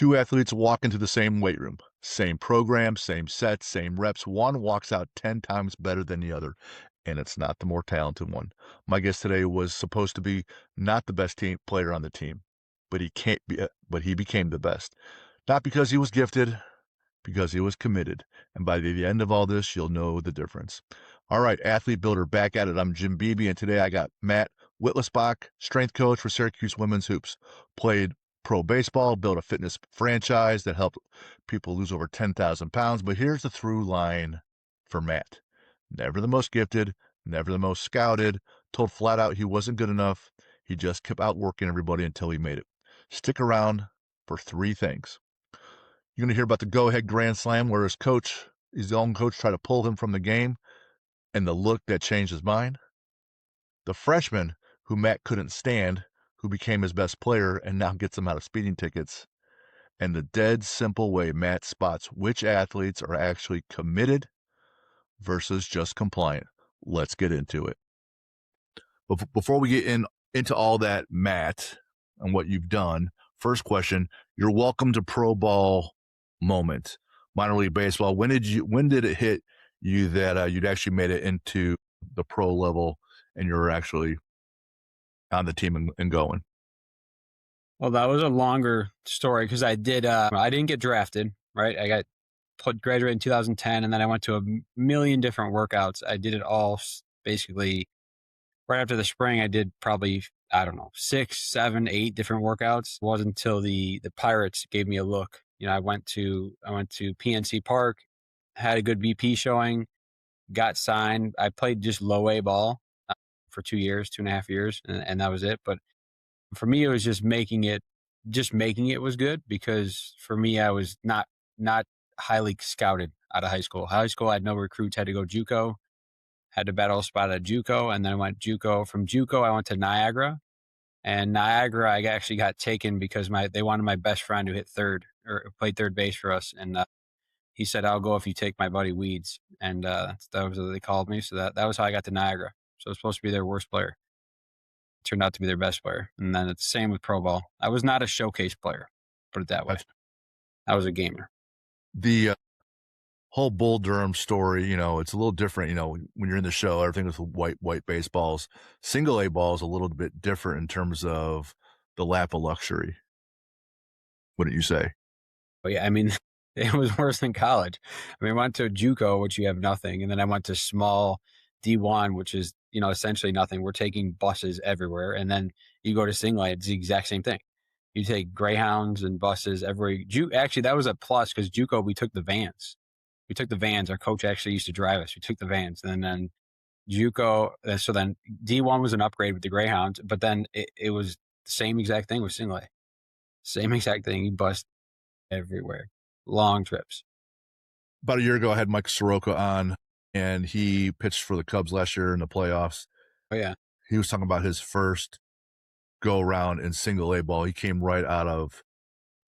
Two athletes walk into the same weight room, same program, same sets, same reps. One walks out 10 times better than the other, and it's not the more talented one. My guest today was supposed to be not the best team player on the team, but he can't be, but he became the best. Not because he was gifted, because he was committed. And by the end of all this, you'll know the difference. All right, Athlete Builder, back at it. I'm Jim Beebe, and today I got Matt Wietlispach, strength coach for Syracuse Women's Hoops. Played pro baseball, built a fitness franchise that helped people lose over 10,000 pounds. But here's the through line for Matt. Never the most gifted, never the most scouted, told flat out he wasn't good enough. He just kept outworking everybody until he made it. Stick around for three things. You're going to hear about the go-ahead grand slam where his own coach, tried to pull him from the game, and the look that changed his mind. The freshman who Matt couldn't stand, who became his best player and now gets him out of speeding tickets. And the dead simple way Matt spots which athletes are actually committed versus just compliant. Let's get into it. Before we get into all that, Matt, and what you've done, first question, you're welcome to pro ball moment. Minor league baseball, when did it hit you that you'd actually made it into the pro level and you were actually on the team and going? Well, that was a longer story because I didn't get drafted, right? I graduated in 2010, and then I went to a million different workouts. I did it all basically right after the spring. I did probably, I don't know, 6, 7, 8 different workouts. It wasn't until the Pirates gave me a look. I went to PNC Park, had a good BP showing, got signed. I played just low A ball for 2.5 years, and that was it. But for me, it was just making it was good, because for me, I was not highly scouted out of high school. High school, I had no recruits, had to go JUCO, had to battle a spot at JUCO, and then I went JUCO. From JUCO, I went to Niagara, and Niagara, I actually got taken because they wanted my best friend who hit third or played third base for us, and he said, "I'll go if you take my buddy Weeds," and that was what they called me. So that was how I got to Niagara. So I was supposed to be their worst player. Turned out to be their best player. And then it's the same with pro ball. I was not a showcase player, put it that way. I was a gamer. The whole Bull Durham story, it's a little different. When you're in the show, everything with white baseballs. Single A ball is a little bit different in terms of the lap of luxury. Wouldn't you say? But yeah, I mean, it was worse than college. I mean, I went to JUCO, which you have nothing, and then I went to small D1, which is, essentially nothing. We're taking buses everywhere, and then you go to single A, it's the exact same thing. You take Greyhounds and buses everywhere. Actually, that was a plus, because JUCO, we took the vans. Our coach actually used to drive us. We took the vans, and then JUCO. So then D1 was an upgrade with the Greyhounds, but then it was the same exact thing with single A. Same exact thing. You bus everywhere. Long trips. About a year ago, I had Mike Soroka on, and he pitched for the Cubs last year in the playoffs. Oh, yeah. He was talking about his first go-around in single A ball. He came right out of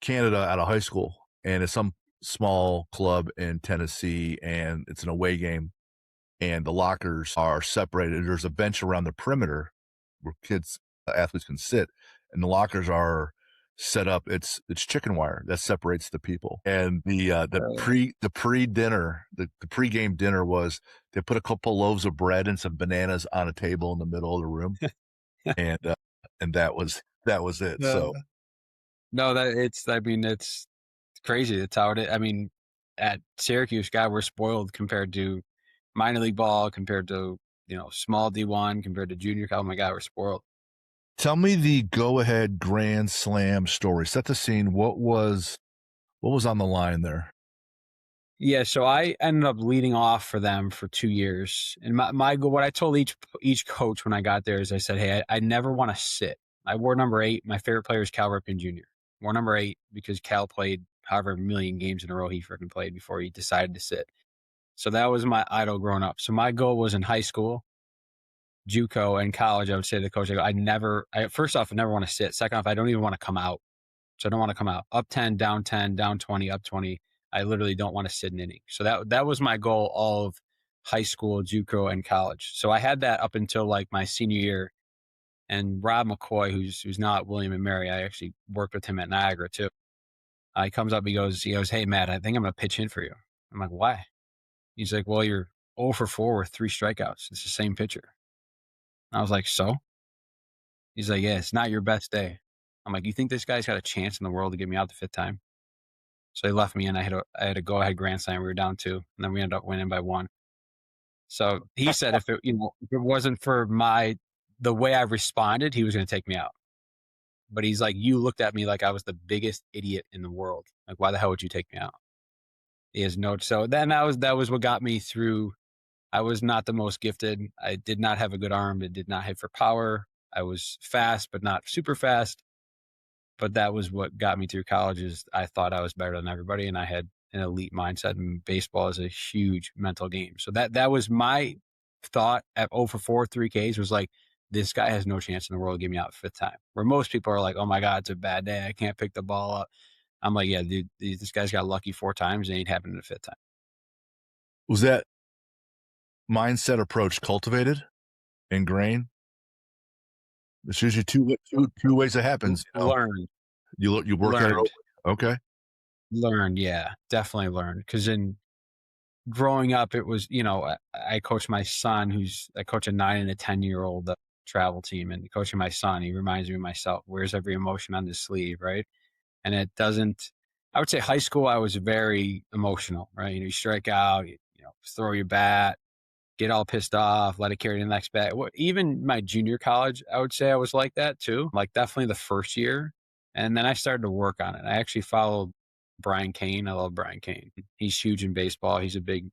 Canada, out of high school, and it's some small club in Tennessee, and it's an away game, and the lockers are separated. There's a bench around the perimeter where athletes can sit, and the lockers are set up. It's chicken wire that separates the people. And the pre-game dinner was, they put a couple loaves of bread and some bananas on a table in the middle of the room, and that was it. No. So no, it's crazy. That's how it is. I mean, at Syracuse, God, we're spoiled compared to minor league ball, compared to small D1, compared to junior college. Oh my God, we're spoiled. Tell me the go-ahead grand slam story. Set the scene. What was on the line there? Yeah, so I ended up leading off for them for 2 years. And my goal, what I told each coach when I got there is, I said, hey, I never want to sit. I wore number 8. My favorite player is Cal Ripken Jr. Wore number 8 because Cal played however million games in a row he freaking played before he decided to sit. So that was my idol growing up. So my goal was in high school, JUCO, and college. I would say to the coach, first off, I never want to sit. Second off, I don't even want to come out. So I don't want to come out. Up 10, down 20, up 20. I literally don't want to sit an inning. So that was my goal all of high school, JUCO, and college. So I had that up until like my senior year. And Rob McCoy, who's now at William & Mary, I actually worked with him at Niagara too. He comes up, he goes, "Hey, Matt, I think I'm going to pitch in for you." I'm like, "Why?" He's like, "Well, you're 0 for 4 with 3 strikeouts. It's the same pitcher." I was like, "So?" He's like, "Yeah, it's not your best day." I'm like, "You think this guy's got a chance in the world to get me out the fifth time?" So he left me, and I had a go ahead grand slam. We were down 2, and then we ended up winning by 1. So he said if it wasn't for the way I responded, he was going to take me out. But he's like, "You looked at me like I was the biggest idiot in the world. Like, why the hell would you take me out?" He has no. So then that was what got me through. I was not the most gifted. I did not have a good arm. It did not hit for power. I was fast, but not super fast. But that was what got me through college. Is I thought I was better than everybody, and I had an elite mindset. And baseball is a huge mental game. So that was my thought at 0 for 4, 3 Ks was like, this guy has no chance in the world to get me out fifth time. Where most people are like, "Oh my God, it's a bad day. I can't pick the ball up." I'm like, "Yeah, dude, this guy's got lucky 4 times. It ain't happening the fifth time." Was that mindset approach cultivated, ingrained? It's usually two ways it happens. Learned, You work at it. learned, Okay, learned. Yeah, definitely learned. Because in growing up, it was, I coach my son, I coach a 9 and a 10-year-old travel team, and coaching my son, he reminds me of myself. Wears every emotion on his sleeve, right? And it doesn't. I would say high school, I was very emotional, right? You strike out, throw your bat, get all pissed off, let it carry to the next bat. Even my junior college, I would say I was like that too. Like definitely the first year. And then I started to work on it. I actually followed Brian Kane. I love Brian Kane. He's huge in baseball. He's a big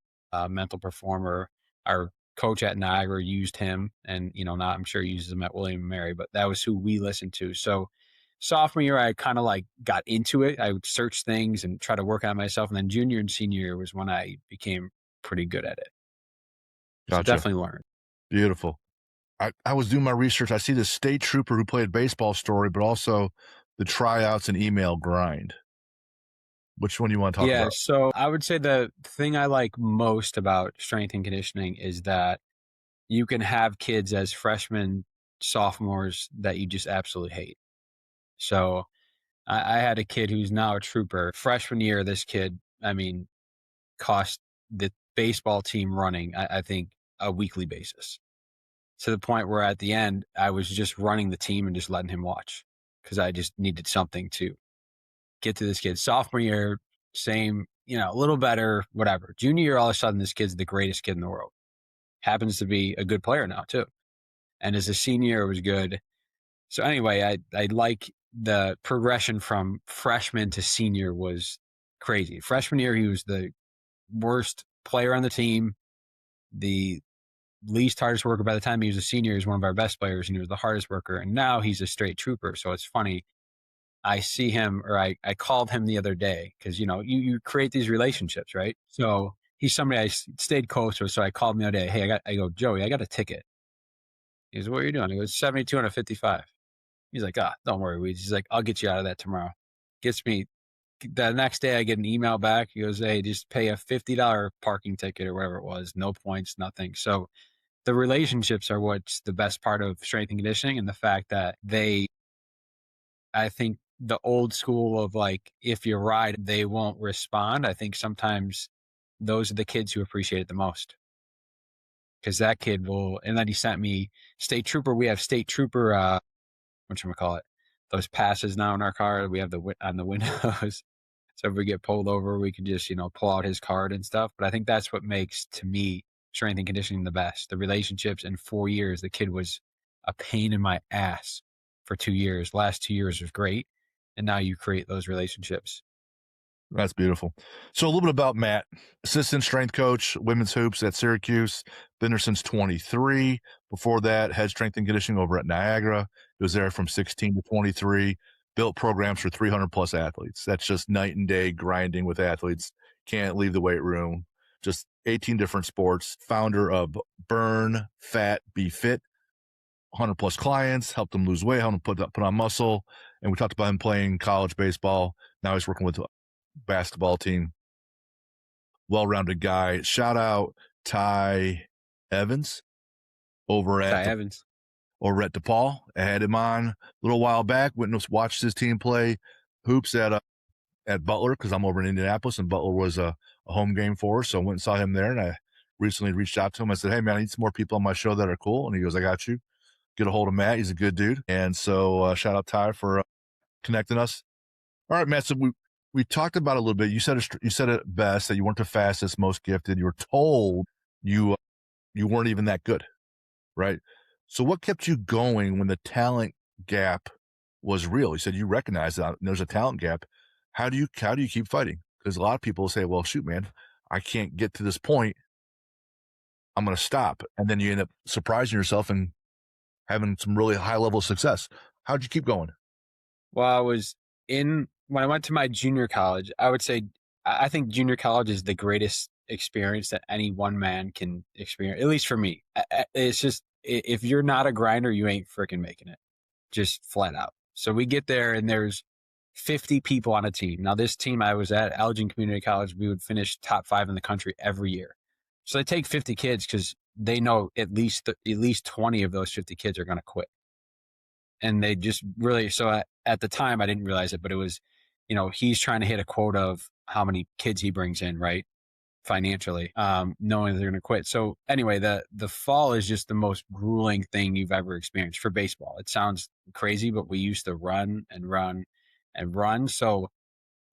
mental performer. Our coach at Niagara used him, and not I'm sure he uses him at William and Mary, but that was who we listened to. So sophomore year, I kind of like got into it. I would search things and try to work on myself. And then junior and senior year was when I became pretty good at it. So gotcha. definitely learn. Beautiful. I was doing my research. I see the state trooper who played baseball story, but also the tryouts and email grind. Which one do you want to talk Yeah, about? so I would say the thing I like most about strength and conditioning is that you can have kids as freshmen, sophomores that you just absolutely hate. So I had a kid who's now a trooper. Freshman year, this kid, I mean, cost the baseball team running, I think, a weekly basis, to the point where at the end, I was just running the team and just letting him watch because I just needed something to get to this kid. Sophomore year, same, a little better, whatever. Junior year, all of a sudden, this kid's the greatest kid in the world. Happens to be a good player now, too. And as a senior, it was good. So anyway, I like the progression from freshman to senior was crazy. Freshman year, he was the worst player on the team, the least hardest worker. By the time he was a senior, he was one of our best players, and he was the hardest worker. And now he's a straight trooper. So it's funny. I see him, or I called him the other day because you create these relationships, right? So he's somebody I stayed close with. So I called him the other day. Hey, I go, "Joey, I got a ticket." He goes, "What are you doing?" He goes, 72 and a 55. He's like, don't worry, Weeds. He's like, "I'll get you out of that tomorrow." Gets me the next day. I get an email back. He goes, "Hey, just pay a $50 parking ticket or whatever it was. No points, nothing." So the relationships are what's the best part of strength and conditioning, and the fact that I think the old school of like, if you ride, they won't respond. I think sometimes those are the kids who appreciate it the most, because that kid will. And then he sent me state trooper. We have state trooper, whatchamacallit, those passes now in our car. We have on the windows. So if we get pulled over, we can just, pull out his card and stuff. But I think that's what makes, to me, strength and conditioning the best. The relationships. In 4 years, the kid was a pain in my ass for 2 years. Last 2 years was great. And now you create those relationships. That's beautiful. So a little bit about Matt, assistant strength coach, women's hoops at Syracuse, been there since 23. Before that, head strength and conditioning over at Niagara. He was there from 16 to 23, built programs for 300 plus athletes. That's just night and day grinding with athletes. Can't leave the weight room. Just 18 different sports. Founder of BurnFatBeFit, 100 plus clients, helped them lose weight, helped them put on muscle. And we talked about him playing college baseball. Now he's working with basketball team. Well-rounded guy. Shout out Ty Evans over Ty at Evans. DePaul. I had him on a little while back. Watched his team play hoops at at Butler because I'm over in Indianapolis, and Butler was a home game for us. So I went and saw him there, and I recently reached out to him. I said, "Hey, man, I need some more people on my show that are cool." And he goes, "I got you. Get a hold of Matt. He's a good dude." And so shout out Ty for connecting us. All right, Matt. So we talked about it a little bit. You said it best that you weren't the fastest, most gifted. You were told you you weren't even that good, right? So what kept you going when the talent gap was real? You said you recognized that there's a talent gap. How do you keep fighting? Because a lot of people say, "Well, shoot, man, I can't get to this point. I'm going to stop," and then you end up surprising yourself and having some really high level success. How'd you keep going? Well, I was when I went to my junior college, I would say I think junior college is the greatest experience that any one man can experience, at least for me. It's just, if you're not a grinder, you ain't freaking making it, just flat out. So we get there and there's 50 people on a team. Now, this team I was at, Elgin Community College, we would finish top 5 in the country every year. So they take 50 kids because they know at least 20 of those 50 kids are going to quit. And they just really, so at the time I didn't realize it, but it was, he's trying to hit a quota of how many kids he brings in, right? Financially, knowing that they're going to quit. So anyway, the fall is just the most grueling thing you've ever experienced for baseball. It sounds crazy, but we used to run and run and run. So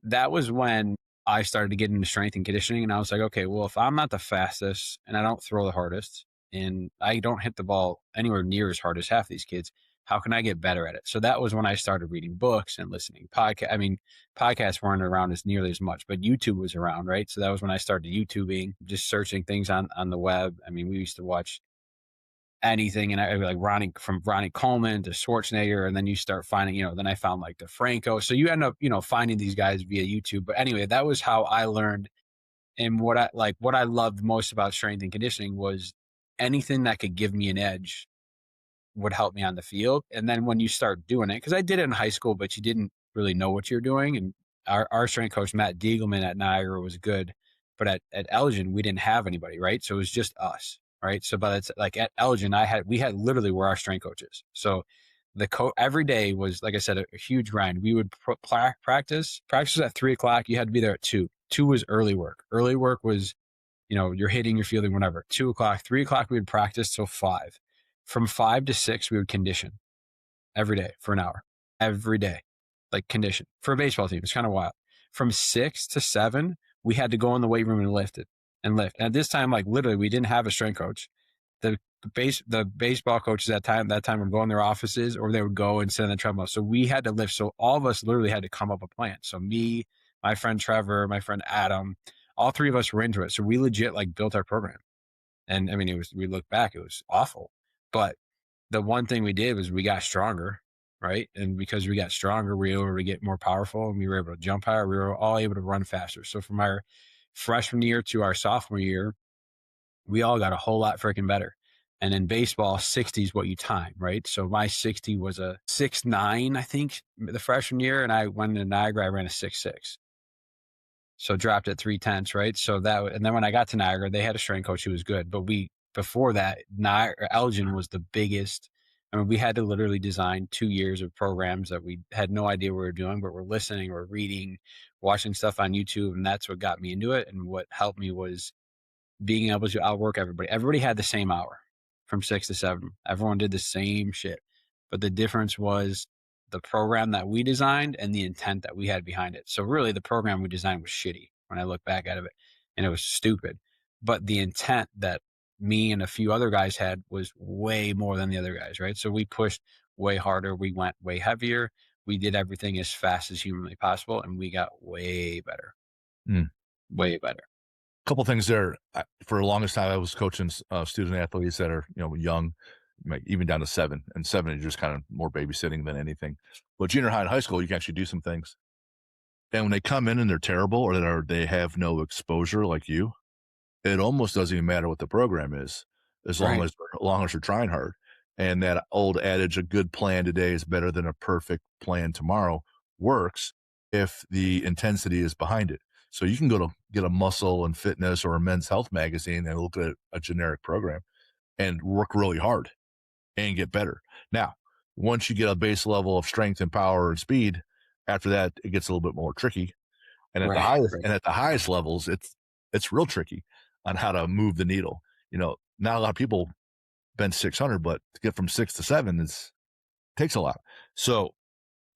that was when I started to get into strength and conditioning. And I was like, okay, well, if I'm not the fastest and I don't throw the hardest and I don't hit the ball anywhere near as hard as half these kids, how can I get better at it? So that was when I started reading books and listening podcasts. I mean, podcasts weren't around as nearly as much, but YouTube was around, right? So that was when I started YouTubing, just searching things on the web. I mean, we used to watch anything, and I like from Ronnie Coleman to Schwarzenegger, and then you start finding, then I found like DeFranco. So you end up, finding these guys via YouTube. But anyway, that was how I learned. And what I loved most about strength and conditioning was anything that could give me an edge would help me on the field. And then when you start doing it, because I did it in high school, but you didn't really know what you're doing. And our strength coach, Matt Diegelman at Niagara, was good. But at Elgin, we didn't have anybody, right? So it was just us, right? So, but it's like at Elgin, we had literally were our strength coaches. So every day was, like I said, a huge grind. We would practice was at 3:00. You had to be there at 2. 2 was early work. Early work was, you're hitting, you're fielding, whatever. 2:00, 3:00, we would practice till 5. From 5 to 6, we would condition every day for an hour, every day, like condition for a baseball team. It's kind of wild. From 6 to 7, we had to go in the weight room and lift. And at this time, like literally, we didn't have a strength coach. The baseball coaches at that time would go in their offices, or they would go and sit on the treadmill. So we had to lift. So all of us literally had to come up with a plan. So me, my friend Trevor, my friend Adam, all 3 of us were into it. So we legit like built our program. And I mean, we look back, it was awful. But the one thing we did was we got stronger, right? And because we got stronger, we were able to get more powerful, and we were able to jump higher. We were all able to run faster. So from our freshman year to our sophomore year, we all got a whole lot freaking better. And in baseball, 60 is what you time, right? So my 60 was a 6.9, I think, the freshman year. And I went into Niagara, I ran a 6.6. So dropped at 3/10, right? So and then when I got to Niagara, they had a strength coach who was good. But before that, Elgin was the biggest. I mean, we had to literally design 2 years of programs that we had no idea what we were doing, but we're listening, we're reading, watching stuff on YouTube. And that's what got me into it. And what helped me was being able to outwork everybody. Everybody had the same hour from 6 to 7. Everyone did the same shit. But the difference was the program that we designed and the intent that we had behind it. So really the program we designed was shitty when I look back at it, and it was stupid. But the intent that me and a few other guys had was way more than the other guys, right? So we pushed way harder. We went way heavier. We did everything as fast as humanly possible, and we got way better. Way better. Couple things there. For the longest time, I was coaching student athletes that are young, even down to 7. And 7 is just kind of more babysitting than anything. But junior high and high school, you can actually do some things. And when they come in and they're terrible, or they have no exposure like you, it almost doesn't even matter what the program is, as long as you're trying hard. And that old adage, a good plan today is better than a perfect plan tomorrow, works if the intensity is behind it. So you can go to get a muscle and fitness or a men's health magazine and look at a generic program and work really hard and get better. Now, once you get a base level of strength and power and speed, after that, it gets a little bit more tricky. And at the Right, highest right. and at the highest levels, it's real tricky on how to move the needle. Not a lot of people bench 600, but to get from 6 to 7 is takes a lot. So,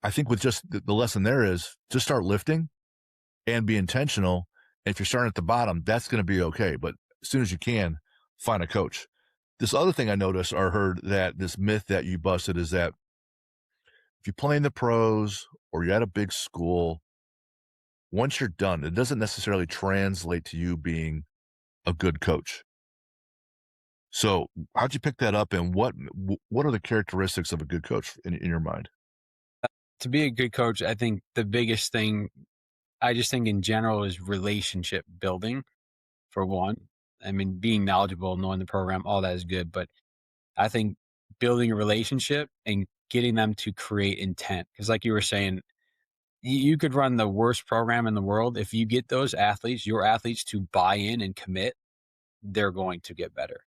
I think with just the lesson there is just start lifting and be intentional. If you're starting at the bottom, that's gonna be okay, but as soon as you can, find a coach. This other thing I noticed or heard, that this myth that you busted, is that if you play in the pros or you're at a big school, once you're done, it doesn't necessarily translate to you being a good coach. So, how'd you pick that up, and what are the characteristics of a good coach in your mind? To be a good coach, I think the biggest thing, I just think in general, is relationship building, for one. I mean, being knowledgeable, knowing the program, all that is good, but I think building a relationship and getting them to create intent. Because, like you were saying, you could run the worst program in the world. If you get those athletes, your athletes, to buy in and commit, they're going to get better.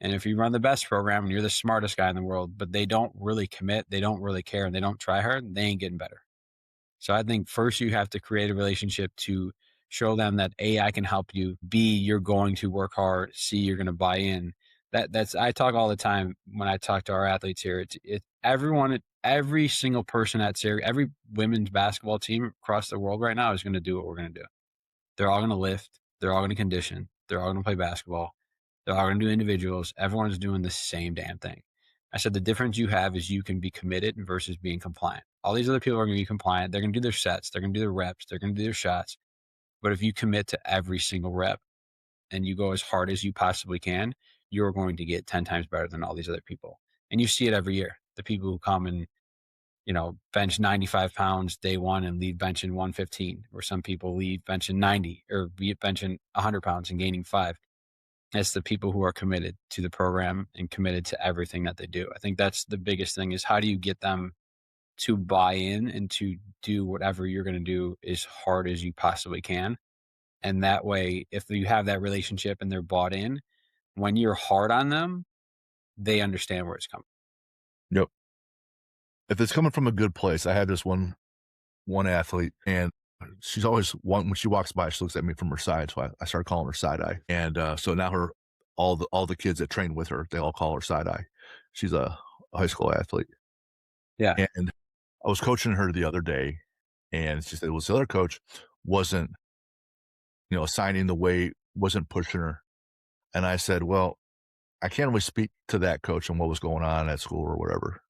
And if you run the best program and you're the smartest guy in the world, but they don't really commit, they don't really care, and they don't try hard, they ain't getting better. So I think first you have to create a relationship to show them that A, I can help you. B, you're going to work hard. C, you're going to buy in. That's I talk all the time when I talk to our athletes here. It's everyone, every single person at Syracuse, every women's basketball team across the world right now is going to do what we're going to do. They're all going to lift. They're all going to condition. They're all going to play basketball. They're all going to do individuals. Everyone's doing the same damn thing. I said the difference you have is you can be committed versus being compliant. All these other people are going to be compliant. They're going to do their sets. They're going to do their reps. They're going to do their shots. But if you commit to every single rep and you go as hard as you possibly can, you're going to get 10 times better than all these other people. And you see it every year. The people who come and, bench 95 pounds day one and leave benching 115, or some people leave benching 90 or be benching 100 pounds and gaining five. It's the people who are committed to the program and committed to everything that they do. I think that's the biggest thing, is how do you get them to buy in and to do whatever you're going to do as hard as you possibly can. And that way, if you have that relationship and they're bought in, when you're hard on them, they understand where it's coming. Yep. If it's coming from a good place, I had this one athlete, and she's always one when she walks by, she looks at me from her side, so I started calling her side eye, and so now her all the kids that train with her, they all call her side eye. She's a high school athlete, Yeah. and I was coaching her the other day, and she said, "Well, this other coach wasn't, assigning the weight, wasn't pushing her," and I said, "Well, I can't really speak to that coach and what was going on at school or whatever,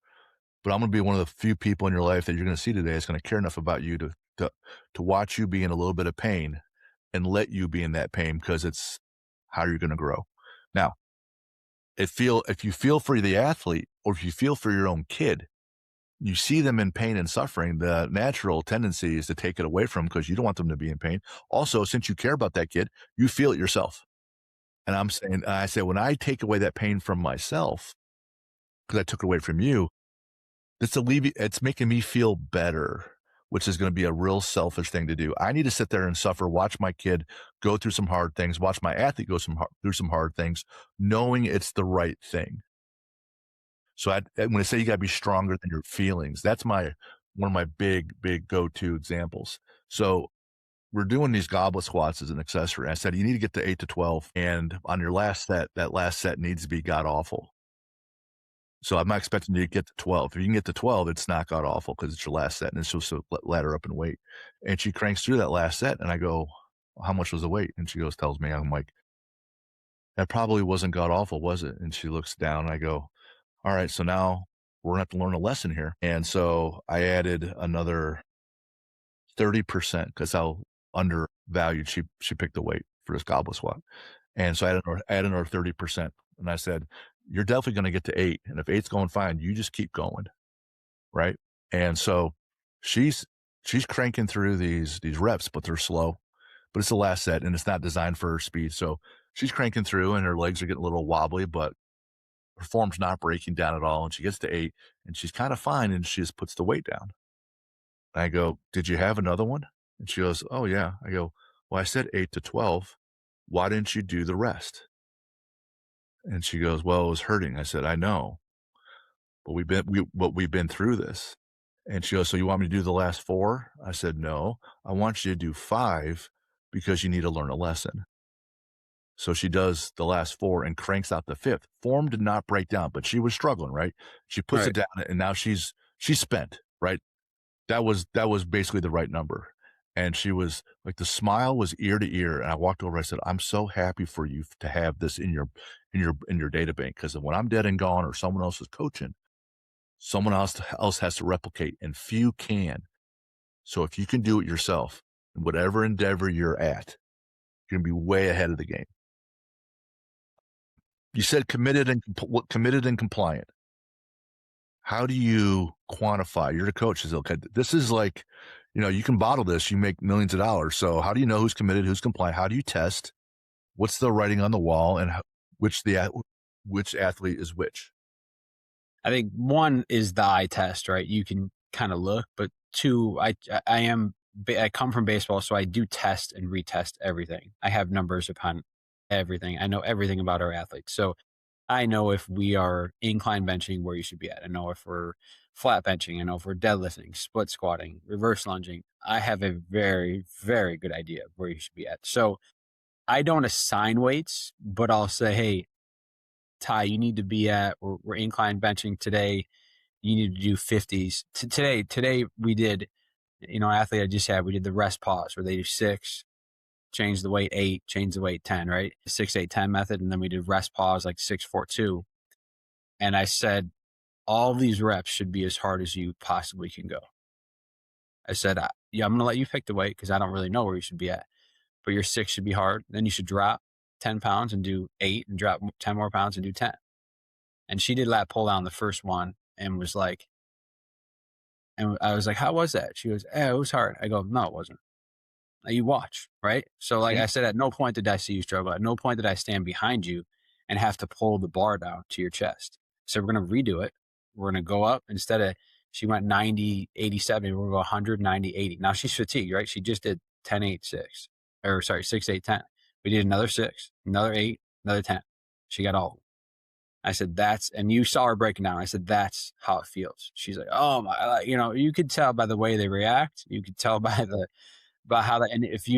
but I'm gonna be one of the few people in your life that you're gonna see today that's gonna care enough about you to watch you be in a little bit of pain and let you be in that pain, because it's how you're gonna grow." Now, if you feel for the athlete, or if you feel for your own kid, you see them in pain and suffering, the natural tendency is to take it away from them because you don't want them to be in pain. Also, since you care about that kid, you feel it yourself. And I say, when I take away that pain from myself, because I took it away from you, it's making me feel better, which is gonna be a real selfish thing to do. I need to sit there and suffer, watch my kid go through some hard things, watch my athlete go through some hard things, knowing it's the right thing. So when I say you gotta be stronger than your feelings, that's one of my big go-to examples. So, we're doing these goblet squats as an accessory. I said, "You need to get to 8 to 12, and on your last set, that last set needs to be god awful." So I'm not expecting you to get to 12. If you can get to 12, it's not god awful because it's your last set, and it's supposed to ladder up in weight. And she cranks through that last set, and I go, "Well, how much was the weight?" And she tells me. I'm like, "That probably wasn't god awful, was it?" And she looks down, and I go, "All right, so now we're gonna have to learn a lesson here." And so I added another 30% because how undervalued she picked the weight for this goblet squat. And so I added another 30%. And I said, "You're definitely gonna get to 8, and if eight's going fine, you just keep going." Right? And so she's she's cranking through these reps, but they're slow. But it's the last set, and it's not designed for her speed. So she's cranking through, and her legs are getting a little wobbly, but her form's not breaking down at all. And she gets to 8, and she's kind of fine, and she just puts the weight down. I go, "Did you have another one?" And she goes, "Oh, yeah." I go, "Well, I said 8 to 12. Why didn't you do the rest?" And she goes, "Well, it was hurting." I said, "I know, but we've been through this." And she goes, "So you want me to do the last 4?" I said, "No, I want you to do 5 because you need to learn a lesson." So she does the last 4 and cranks out the 5th. Form did not break down, but she was struggling, right? She puts it Right. down and now she's spent, right? That was basically the right number. And she was like, the smile was ear to ear. And I walked over, I said, "I'm so happy for you to have this in your data bank. Because when I'm dead and gone or someone else is coaching, someone else has to replicate, and few can. So if you can do it yourself, in whatever endeavor you're at, you're gonna be way ahead of the game." You said committed and compliant. How do you quantify? You're the coach. Says, okay, this is like, you can bottle this. You make millions of dollars. So how do you know who's committed, who's compliant? How do you test? What's the writing on the wall, and which athlete is which? I think one is the eye test, right? You can kind of look, but two, I come from baseball, so I do test and retest everything. I have numbers upon everything. I know everything about our athletes. So I know if we are incline benching where you should be at. I know if we're flat benching. I know if we're deadlifting, split squatting, reverse lunging. I have a very, very good idea of where you should be at. So I don't assign weights, but I'll say, hey, Ty, you need to be at, we're incline benching today. You need to do 50s. Today we did, athlete I just had, we did the rest pause where they do 6, change the weight 8, change the weight 10, right? 6, 8, 10 method. And then we did rest pause like 6, 4, 2. And I said, all these reps should be as hard as you possibly can go. I said, yeah, I'm going to let you pick the weight because I don't really know where you should be at. But your 6 should be hard. Then you should drop 10 pounds and do 8 and drop 10 more pounds and do 10. And she did lat pull down the first one and was like, and I was like, how was that? She goes, it was hard. I go, no, it wasn't. You watch, right? So like Yeah. I said, at no point did I see you struggle. At no point did I stand behind you and have to pull the bar down to your chest. So we're going to redo it. We're going to go up instead of, she went 90, 87. We're going to go 100, 90, 80. Now she's fatigued, right? She just did 10, 8, 6, or sorry, 6, 8, 10. We did another 6, another 8, another 10. She got all of them. I said, and you saw her breaking down. I said, that's how it feels. She's like, oh my, you could tell by the way they react. You could tell by how that, and if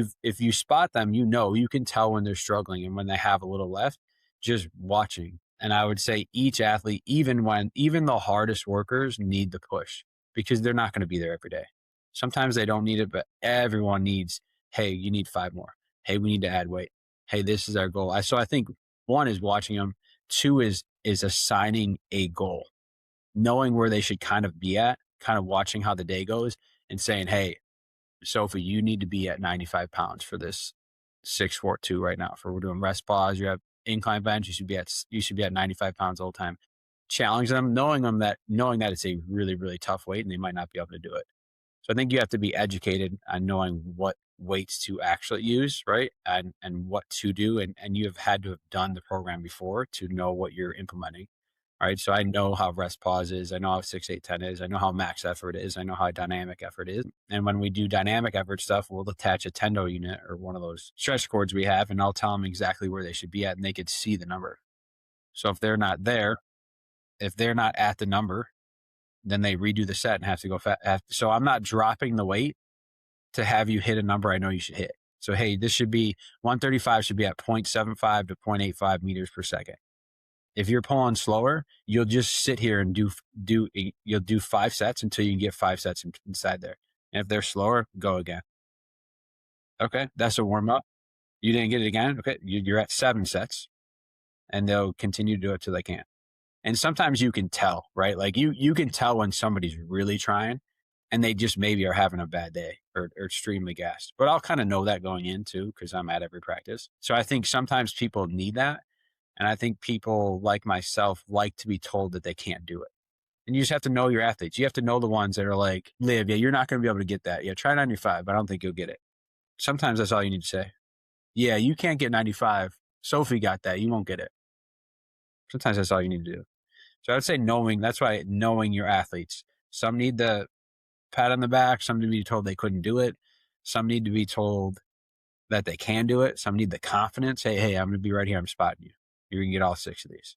you spot them, you can tell when they're struggling and when they have a little left, just watching. And I would say each athlete, even the hardest workers need the push because they're not going to be there every day. Sometimes they don't need it, but everyone needs, hey, you need 5 more. Hey, we need to add weight. Hey, this is our goal. So I think one is watching them. Two is assigning a goal, knowing where they should kind of be at, kind of watching how the day goes and saying, hey, Sophie, you need to be at 95 pounds for this 642 right now. For we're doing rest pause, you have incline bench, you should be at 95 pounds all the time. Challenge them, knowing that it's a really, really tough weight and they might not be able to do it. So I think you have to be educated on knowing what weights to actually use, right? And what to do. And you have had to have done the program before to know what you're implementing. All right. So I know how rest pause is. I know how 6, 8, 10 is. I know how max effort is. I know how dynamic effort is. And when we do dynamic effort stuff, we'll attach a tendo unit or one of those stretch cords we have, and I'll tell them exactly where they should be at and they could see the number. So if they're not there, if they're not at the number, then they redo the set and have to go fast. So I'm not dropping the weight to have you hit a number I know you should hit. So, hey, this should be 135 should be at 0.75 to 0.85 meters per second. If you're pulling slower, you'll just sit here and you'll do 5 sets until you can get 5 sets inside there. And if they're slower, go again. Okay, that's a warm up. You didn't get it again. Okay, you're at 7 sets, and they'll continue to do it till they can. And sometimes you can tell, right? Like you can tell when somebody's really trying and they just maybe are having a bad day or extremely gassed. But I'll kind of know that going in too, because I'm at every practice. So I think sometimes people need that. And I think people like myself like to be told that they can't do it. And you just have to know your athletes. You have to know the ones that are like, Liv, yeah, you're not going to be able to get that. Yeah, try 95, but I don't think you'll get it. Sometimes that's all you need to say. Yeah, you can't get 95. Sophie got that. You won't get it. Sometimes that's all you need to do. So I would say that's why knowing your athletes. Some need the pat on the back. Some need to be told they couldn't do it. Some need to be told that they can do it. Some need the confidence. Hey, I'm going to be right here. I'm spotting you. You're going to get all 6 of these.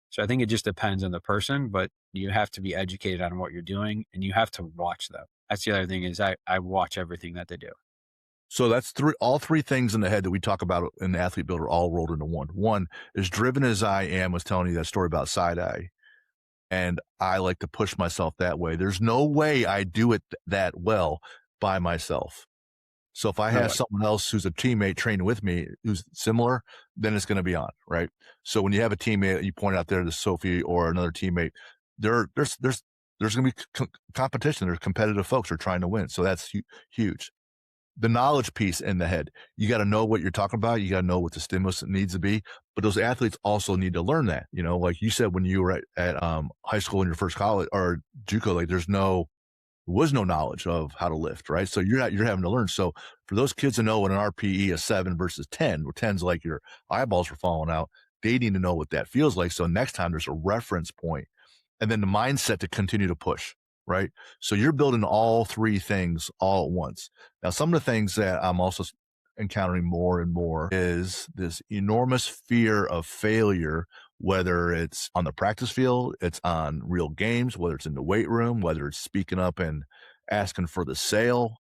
So I think it just depends on the person, but you have to be educated on what you're doing and you have to watch them. That's the other thing is I watch everything that they do. So that's all three things in the head that we talk about in the Athlete Builder all rolled into one. One, as driven as I am, was telling you that story about side eye. And I like to push myself that way. There's no way I do it that well by myself. So if I No have way. someone else who's a teammate training with me who's similar, then it's going to be on, right? So when you have a teammate, you point out there to Sophie or another teammate, there's going to be competition. There's competitive folks who are trying to win. So that's huge. The knowledge piece in the head, you got to know what you're talking about. You got to know what the stimulus needs to be. But those athletes also need to learn that, like you said, when you were at high school in your first college or JUCO, like there was no knowledge of how to lift, right? So you're having to learn. So for those kids to know what an RPE is 7 versus 10, where 10's like your eyeballs are falling out, they need to know what that feels like. So next time there's a reference point, and then the mindset to continue to push, right? So you're building all three things all at once. Now, some of the things that I'm also encountering more and more is this enormous fear of failure, whether it's on the practice field, it's on real games, whether it's in the weight room, whether it's speaking up and asking for the sale,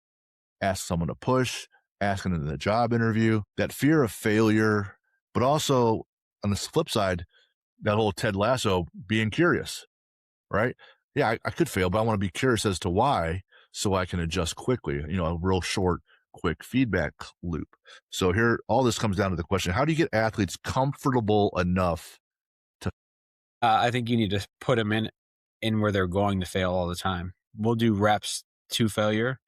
ask someone to push, asking in the job interview, that fear of failure, but also on the flip side, that whole Ted Lasso being curious, right? Yeah, I could fail, but I want to be curious as to why so I can adjust quickly, a real short, quick feedback loop. So here, all this comes down to the question, how do you get athletes comfortable enough to? I think you need to put them in where they're going to fail all the time. We'll do reps to failure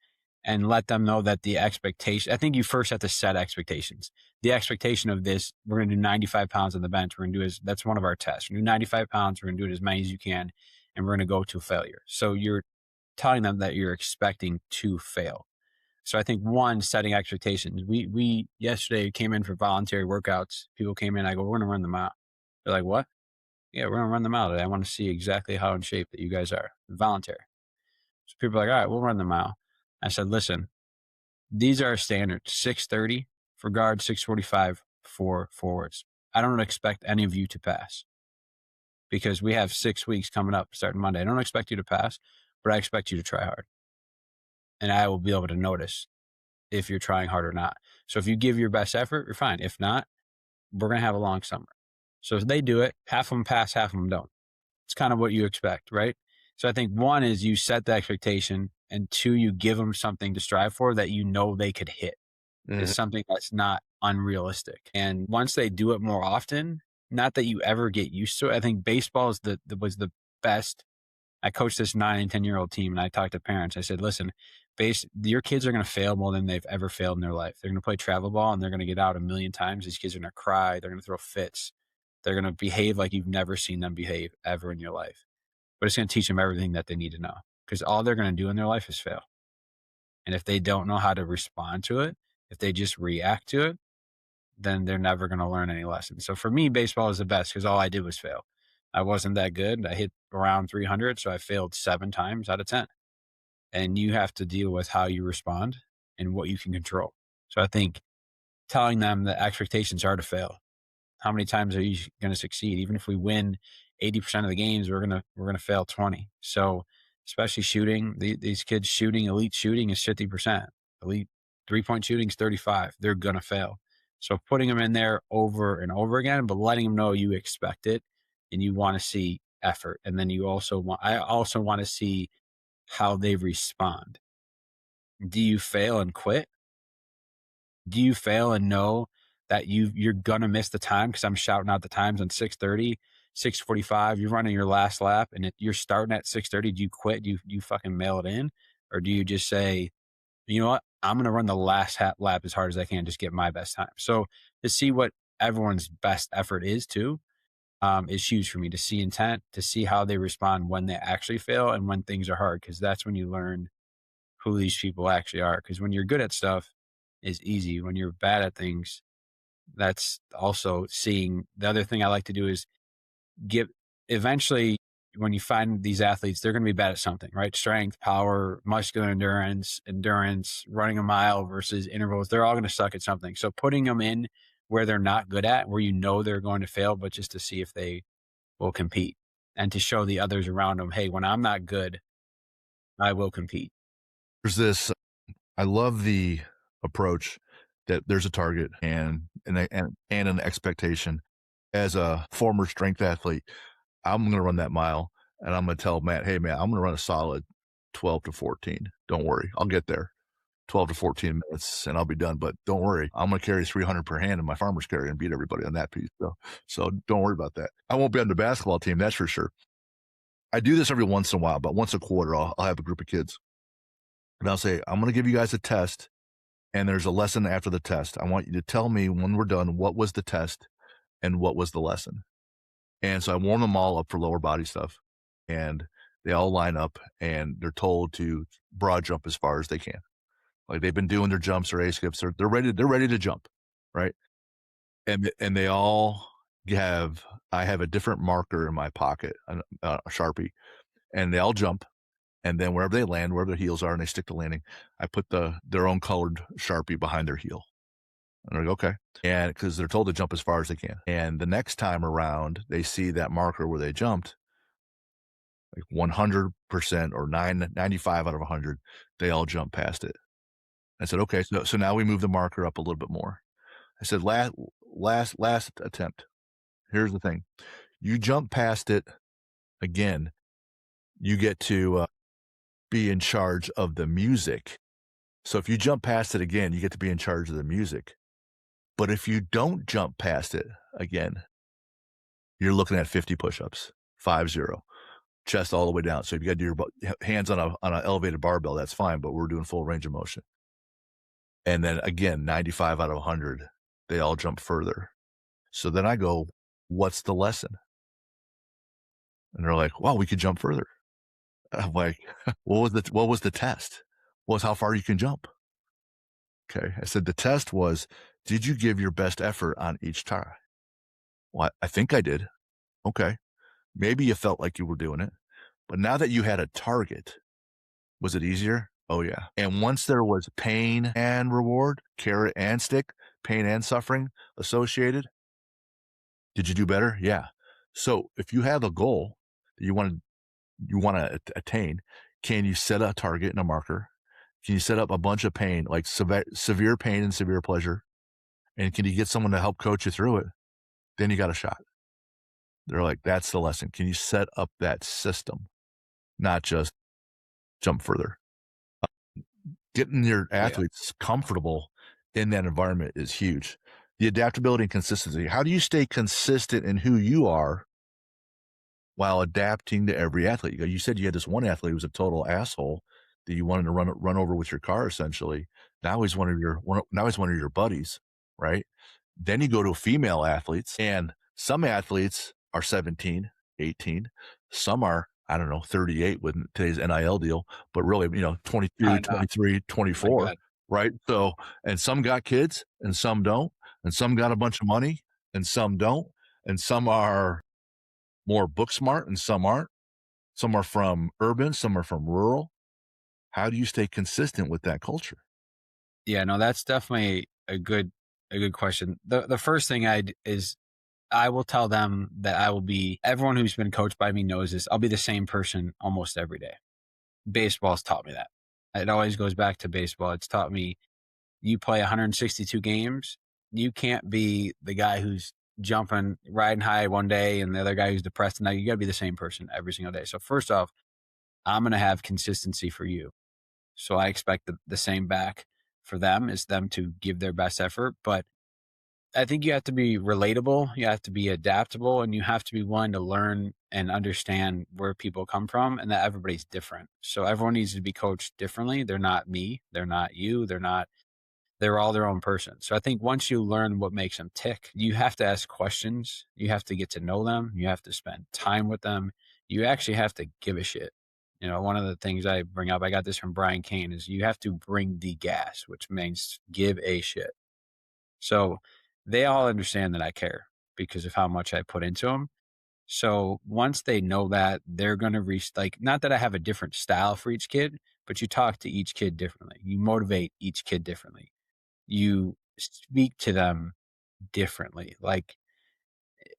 and let them know that the expectation, I think you first have to set expectations. The expectation of this, we're going to do 95 pounds on the bench. We're going to do that's one of our tests. We're going to do 95 pounds. We're going to do it as many as you can. And we're going to go to failure. So you're telling them that you're expecting to fail. So I think one, setting expectations. We yesterday came in for voluntary workouts. People came in. I go, we're going to run them out. They're like, what? Yeah, we're going to run them out. I want to see exactly how in shape that you guys are. Voluntary. So people are like, all right, we'll run them out. I said, listen, these are standards. 6:30 for guards, 6:45 for forwards. I don't expect any of you to pass because we have 6 weeks coming up starting Monday. I don't expect you to pass, but I expect you to try hard. And I will be able to notice if you're trying hard or not. So if you give your best effort, you're fine. If not, we're going to have a long summer. So if they do it, half of them pass, half of them don't. It's kind of what you expect, right? So I think one is you set the expectation, and two, you give them something to strive for that you know they could hit. Is something that's not unrealistic. And once they do it more often, not that you ever get used to it. I think baseball is was the best. I coached this 9 and 10-year-old team, and I talked to parents. I said, listen, your kids are going to fail more than they've ever failed in their life. They're going to play travel ball, and they're going to get out a million times. These kids are going to cry. They're going to throw fits. They're going to behave like you've never seen them behave ever in your life. But it's going to teach them everything that they need to know, because all they're going to do in their life is fail. And if they don't know how to respond to it, if they just react to it, then they're never going to learn any lessons. So for me, baseball is the best because all I did was fail. I wasn't that good. I hit around 300, so I failed 7 times out of 10. And you have to deal with how you respond and what you can control. So I think telling them that expectations are to fail. How many times are you going to succeed? Even if we win 80% of the games, we're gonna fail 20. So especially shooting, these kids shooting, elite shooting is 50%. Elite 3-point shooting is 35. They're gonna fail. So putting them in there over and over again, but letting them know you expect it and you want to see effort. And then I also want to see how they respond. Do you fail and quit? Do you fail and know that you're gonna miss the time because I'm shouting out the times on 6:30, 6:45? You're running your last lap, and you're starting at 6:30. Do you quit? Do you fucking mail it in, or do you just say, you know what, I'm gonna run the last lap as hard as I can, just get my best time? So to see what everyone's best effort is too, is huge for me. To see intent, to see how they respond when they actually fail and when things are hard, because that's when you learn who these people actually are. Because when you're good at stuff, is easy. When you're bad at things, that's also seeing. The other thing I like to do is eventually when you find these athletes, they're going to be bad at something, right? Strength, power, muscular endurance, running a mile versus intervals. They're all going to suck at something. So putting them in where they're not good at, where you know they're going to fail, but just to see if they will compete, and to show the others around them, hey, when I'm not good, I will compete. There's this I love the approach that there's a target and an expectation. As a former strength athlete, I'm gonna run that mile, and I'm gonna tell Matt, "Hey, man, I'm gonna run a solid 12 to 14. Don't worry, I'll get there. 12 to 14 minutes, and I'll be done, but don't worry, I'm gonna carry 300 per hand in my farmer's carry and beat everybody on that piece, so don't worry about that. I won't be on the basketball team, that's for sure." I do this every once in a while, but once a quarter, I'll have a group of kids, and I'll say, "I'm gonna give you guys a test, and there's a lesson after the test. I want you to tell me when we're done, what was the test and what was the lesson?" And so I warm them all up for lower body stuff, and they all line up, and they're told to broad jump as far as they can. Like, they've been doing their jumps or A skips, they're ready to jump, right? And they all have I have a different marker in my pocket, a Sharpie, and they all jump, and then wherever they land, wherever their heels are, and they stick to landing, I put their own colored Sharpie behind their heel. And they're like, "Okay." And because they're told to jump as far as they can. And the next time around, they see that marker where they jumped, like 100% or 95 out of 100, they all jump past it. I said, "Okay, so now we move the marker up a little bit more." I said, Last attempt. Here's the thing. You jump past it again, you get to, be in charge of the music. So if you jump past it again, you get to be in charge of the music. But if you don't jump past it again, you're looking at 50 push-ups, 50, chest all the way down. So if you gotta do your hands on a elevated barbell, that's fine, but we're doing full range of motion. And then again, 95 out of 100, they all jump further. So then I go, "What's the lesson?" And they're like, "Wow, we could jump further." I'm like, what was the test?" "Was how far you can jump." Okay. I said, "The test was, did you give your best effort on each try?" "Well, I think I did." "Okay. Maybe you felt like you were doing it, but now that you had a target, was it easier?" "Oh, yeah." "And once there was pain and reward, carrot and stick, pain and suffering associated, did you do better?" "Yeah." So if you have a goal that you wanna attain, can you set a target and a marker? Can you set up a bunch of pain, like severe pain and severe pleasure? And can you get someone to help coach you through it? Then you got a shot. They're like, "That's the lesson. Can you set up that system, not just jump further?" Getting your Yeah. athletes comfortable in that environment is huge. The adaptability and consistency. How do you stay consistent in who you are while adapting to every athlete? You said you had this one athlete who was a total asshole that you wanted to run over with your car essentially. Now he's one of your buddies, right? Then you go to female athletes, and some athletes are 17, 18. Some are, I don't know, 38 with today's NIL deal, but really, 22, I know. 23, My 24, God. right? So, and some got kids and some don't, and some got a bunch of money and some don't, and some are more book smart and some aren't. Some are from urban, some are from rural. How do you stay consistent with that culture? Yeah, no, that's definitely a good question. The first thing is I will tell them that I will be everyone who's been coached by me knows this. I'll be the same person almost every day. Baseball's taught me that. It always goes back to baseball. It's taught me you play 162 games, you can't be the guy who's jumping, riding high one day and the other guy who's depressed. Now you got to be the same person every single day. So first off, I'm going to have consistency for you. So I expect the same back for them is them to give their best effort. But I think you have to be relatable, you have to be adaptable, and you have to be willing to learn and understand where people come from and that everybody's different. So everyone needs to be coached differently. They're not me, they're not you, they're all their own person. So I think once you learn what makes them tick, you have to ask questions. You have to get to know them. You have to spend time with them. You actually have to give a shit. You know, one of the things I bring up, I got this from Brian Kane, is you have to bring the gas, which means give a shit. So they all understand that I care because of how much I put into them. So once they know that, they're going to reach, like, not that I have a different style for each kid, but you talk to each kid differently. You motivate each kid differently. You speak to them differently. Like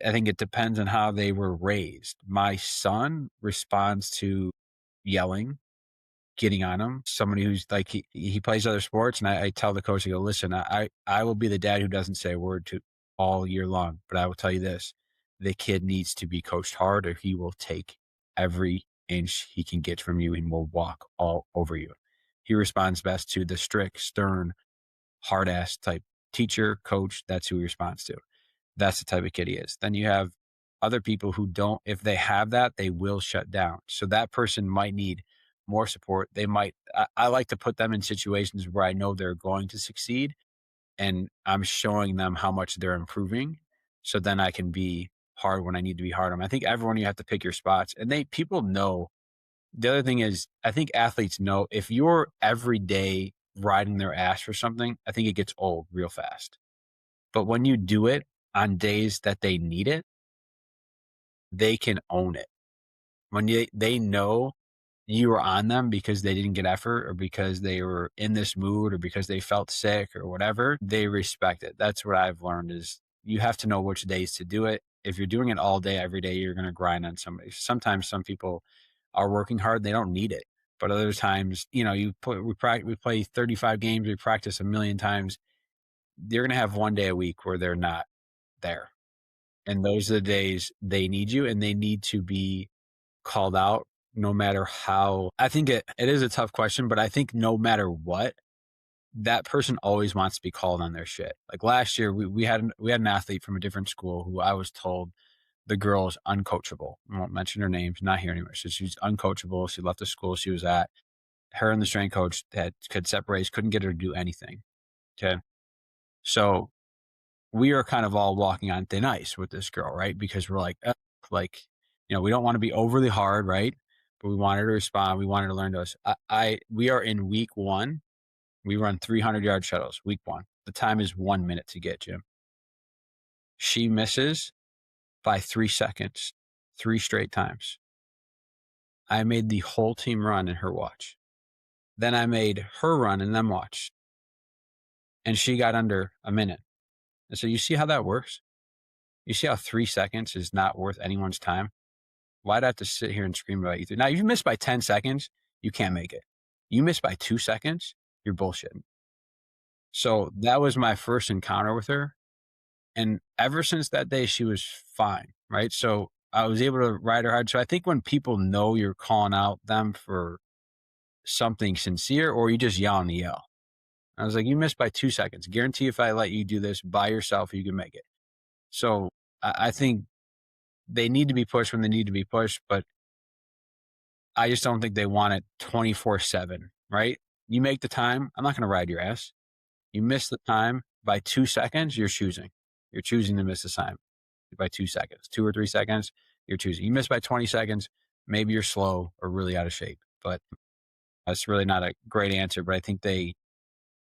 I think it depends on how they were raised. My son responds to yelling, getting on him. Somebody who's like, he plays other sports, and I tell the coach, I go, listen, I will be the dad who doesn't say a word to all year long, but I will tell you this, the kid needs to be coached hard, or he will take every inch he can get from you and will walk all over you. He responds best to the strict, stern, hard ass type teacher, coach. That's who he responds to. That's the type of kid he is. Then you have other people who don't, if they have that, they will shut down. So that person might need more support. They might, I like to put them in situations where I know they're going to succeed and I'm showing them how much they're improving. So then I can be hard when I need to be hard on them. I think everyone, you have to pick your spots, and people know. The other thing is, I think athletes know if you're every day riding their ass for something, I think it gets old real fast. But when you do it on days that they need it, they can own it. When they know you were on them because they didn't get effort, or because they were in this mood, or because they felt sick or whatever, they respect it. That's what I've learned, is you have to know which days to do it. If you're doing it all day, every day, you're going to grind on somebody. Sometimes some people are working hard, they don't need it. But other times, we play 35 games, we practice a million times. You're going to have one day a week where they're not there. And those are the days they need you, and they need to be called out no matter how. I think it is a tough question, but I think no matter what, that person always wants to be called on their shit. Like last year, we had an athlete from a different school who I was told the girl is uncoachable. I won't mention her name. She's not here anymore. So she's uncoachable. She left the school she was at. Her and the strength coach that could separate, couldn't get her to do anything. Okay. So we are kind of all walking on thin ice with this girl, right? Because we're like, we don't want to be overly hard, right? But we want her to respond. We want her to learn to us. We are in week 1. We run 300-yard shuttles, week 1. The time is 1 minute to get, Jim. She misses by 3 seconds, 3 straight times. I made the whole team run in her watch. Then I made her run and them watch. And she got under a minute. And so you see how that works? You see how 3 seconds is not worth anyone's time? Why'd I have to sit here and scream about you? Now, if you miss by 10 seconds, you can't make it. You miss by 2 seconds, you're bullshitting. So that was my first encounter with her. And ever since that day, she was fine, right? So I was able to ride her hard. So I think when people know you're calling out them for something sincere, or you just yell and yell. I was like, you missed by 2 seconds. Guarantee if I let you do this by yourself, you can make it. So I think they need to be pushed when they need to be pushed, but I just don't think they want it 24/7, right? You make the time, I'm not going to ride your ass. You miss the time by 2 seconds, you're choosing. You're choosing to miss the time by 2 seconds. 2 or 3 seconds, you're choosing. You miss by 20 seconds, maybe you're slow or really out of shape. But that's really not a great answer. But I think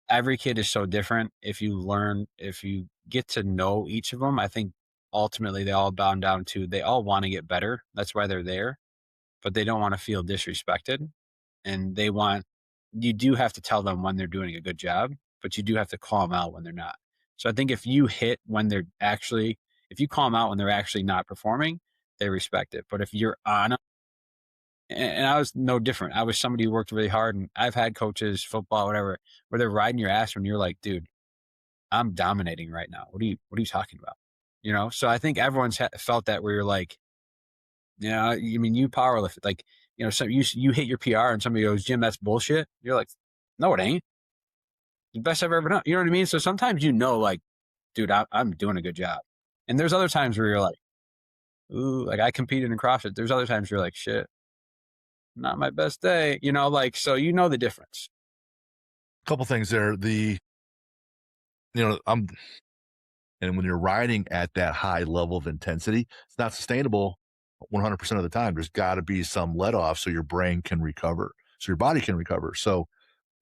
every kid is so different. If you get to know each of them, I think ultimately they all bound down to, they all want to get better. That's why they're there, but they don't want to feel disrespected. And you do have to tell them when they're doing a good job, but you do have to call them out when they're not. So I think if you call them out when they're actually not performing, they respect it. But if you're on them, and I was no different. I was somebody who worked really hard, and I've had coaches, football, whatever, where they're riding your ass when you're like, dude, I'm dominating right now. What are you talking about? So I think everyone's felt that, where you're like, you power lift, like, so you hit your PR and somebody goes, Jim, that's bullshit. You're like, no, it ain't. The best I've ever done. You know what I mean? So sometimes, like, dude, I'm doing a good job. And there's other times where you're like, ooh, like I competed in CrossFit. There's other times where you're like, shit, not my best day, so the difference. Couple things there. And when you're riding at that high level of intensity, it's not sustainable 100% of the time. There's got to be some let off so your brain can recover, so your body can recover. So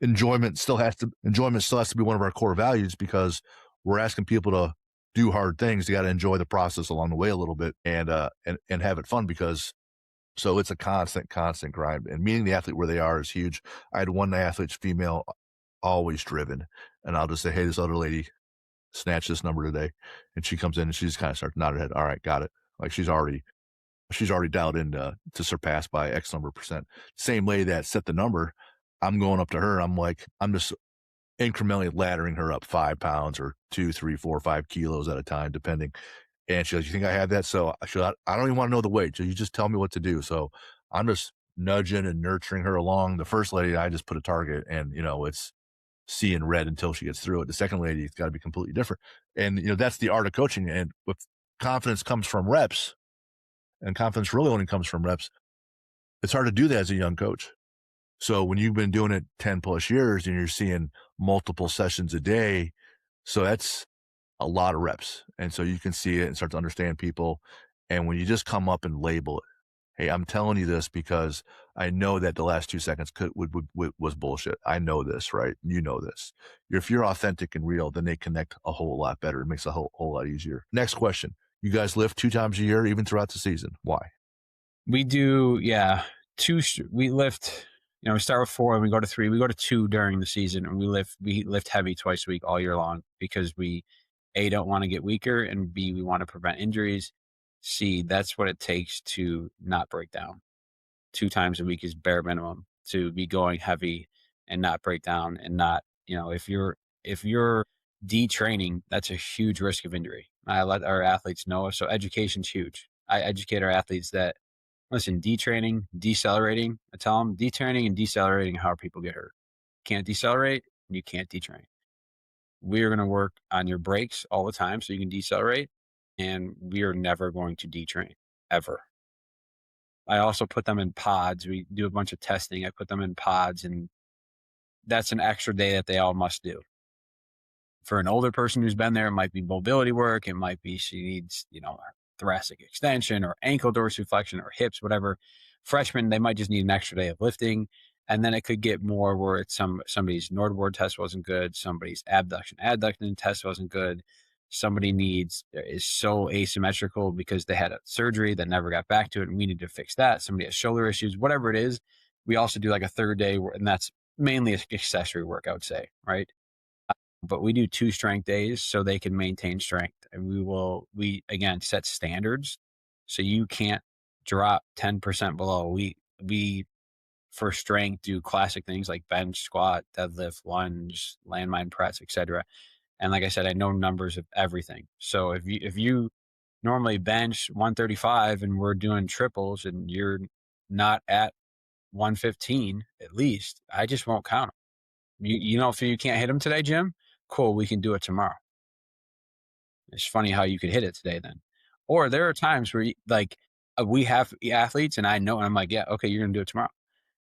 enjoyment still has to be one of our core values, because we're asking people to do hard things. You got to enjoy the process along the way a little bit, and have it fun, because so it's a constant grind, and meeting the athlete where they are is huge. I had one athlete, female, always driven, and I'll just say, hey, this other lady, snatch this number today. And she comes in and she just kind of starts nodding her head. All right, got it. Like she's already dialed in to surpass by X number of percent. Same lady that set the number, I'm going up to her. I'm just incrementally laddering her up 5 pounds or 2, 3, 4, 5 kilos at a time, depending. And she goes, "You think I have that?" So I don't even want to know the weight. So you just tell me what to do. So I'm just nudging and nurturing her along. The first lady, I just put a target, and it's seeing red until she gets through it. The second lady, it's got to be completely different. And that's the art of coaching. And with confidence comes from reps, and confidence really only comes from reps. It's hard to do that as a young coach. So when you've been doing it 10 plus years and you're seeing multiple sessions a day, so that's a lot of reps. And so you can see it and start to understand people. And when you just come up and label it, hey, I'm telling you this because I know that the last 2 seconds was bullshit. I know this, right? You know this. If you're authentic and real, then they connect a whole lot better. It makes a whole lot easier. Next question. You guys lift 2 times a year, even throughout the season. Why? We do, yeah. We lift, we start with 4 and we go to 3. We go to 2 during the season, and we lift heavy twice a week all year long because we, A, don't want to get weaker, and B, we want to prevent injuries. C, that's what it takes to not break down. 2 times a week is bare minimum to be going heavy and not break down, and not, if you're detraining, that's a huge risk of injury. I let our athletes know. So education's huge. I educate our athletes that, listen, detraining, decelerating, I tell them detraining and decelerating, how people get hurt. Can't decelerate, you can't detrain. We are going to work on your brakes all the time so you can decelerate, and we are never going to detrain, ever. I also put them in pods. We do a bunch of testing. I put them in pods, and that's an extra day that they all must do. For an older person who's been there, it might be mobility work. It might be she needs, thoracic extension or ankle dorsiflexion or hips, whatever. Freshmen, they might just need an extra day of lifting. And then it could get more where it's somebody's Nordboard test wasn't good, somebody's adduction test wasn't good. Somebody is so asymmetrical because they had a surgery that never got back to it, and we need to fix that. Somebody has shoulder issues, whatever it is. We also do like a third day, and that's mainly accessory work, I would say, right? But we do 2 strength days so they can maintain strength. And we again set standards. So you can't drop 10% below. We for strength do classic things like bench, squat, deadlift, lunge, landmine press, etc. And like I said, I know numbers of everything. So if you normally bench 135 and we're doing triples and you're not at 115 at least, I just won't count them. If you can't hit them today, Jim, cool, we can do it tomorrow. It's funny how you could hit it today then. Or there are times where we have athletes and I know, and I'm like, yeah, okay, you're going to do it tomorrow.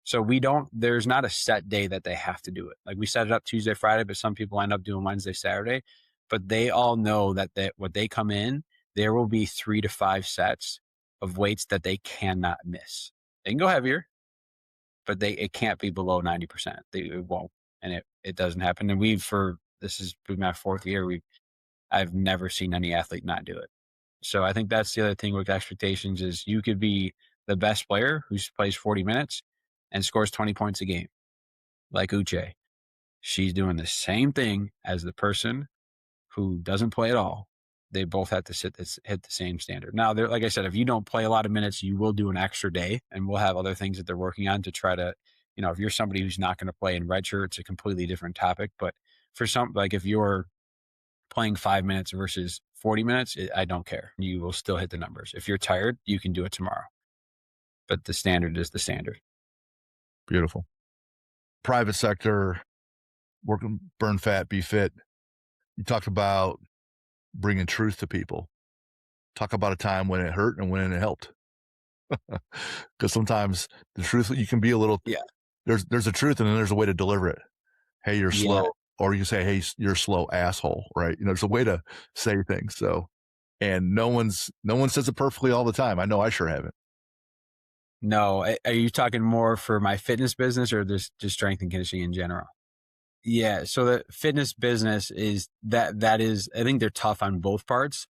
So there's not a set day that they have to do it. Like we set it up Tuesday, Friday, but some people end up doing Wednesday, Saturday. But they all know that when they come in, there will be 3 to 5 sets of weights that they cannot miss. They can go heavier, but it can't be below 90%. It won't. And it doesn't happen. And this is my 4th year. I've never seen any athlete not do it. So I think that's the other thing with expectations is you could be the best player who plays 40 minutes and scores 20 points a game, like Uche. She's doing the same thing as the person who doesn't play at all. They both have to hit the same standard. Now, like I said, if you don't play a lot of minutes, you will do an extra day, and we'll have other things that they're working on to try to, if you're somebody who's not going to play in redshirt, it's a completely different topic. But for if you're playing 5 minutes versus 40 minutes, I don't care. You will still hit the numbers. If you're tired, you can do it tomorrow. But the standard is the standard. Beautiful. Private sector, working, burn fat, be fit. You talked about bringing truth to people. Talk about a time when it hurt and when it helped. Because sometimes the truth, you can be a little, yeah. There's a truth and then there's a way to deliver it. Hey, you're slow. Or you say, hey, you're slow, asshole, right? There's a way to say things. So, and no one says it perfectly all the time. I know I sure haven't. No. Are you talking more for my fitness business or just strength and conditioning in general? Yeah. So the fitness business is that is, I think they're tough on both parts.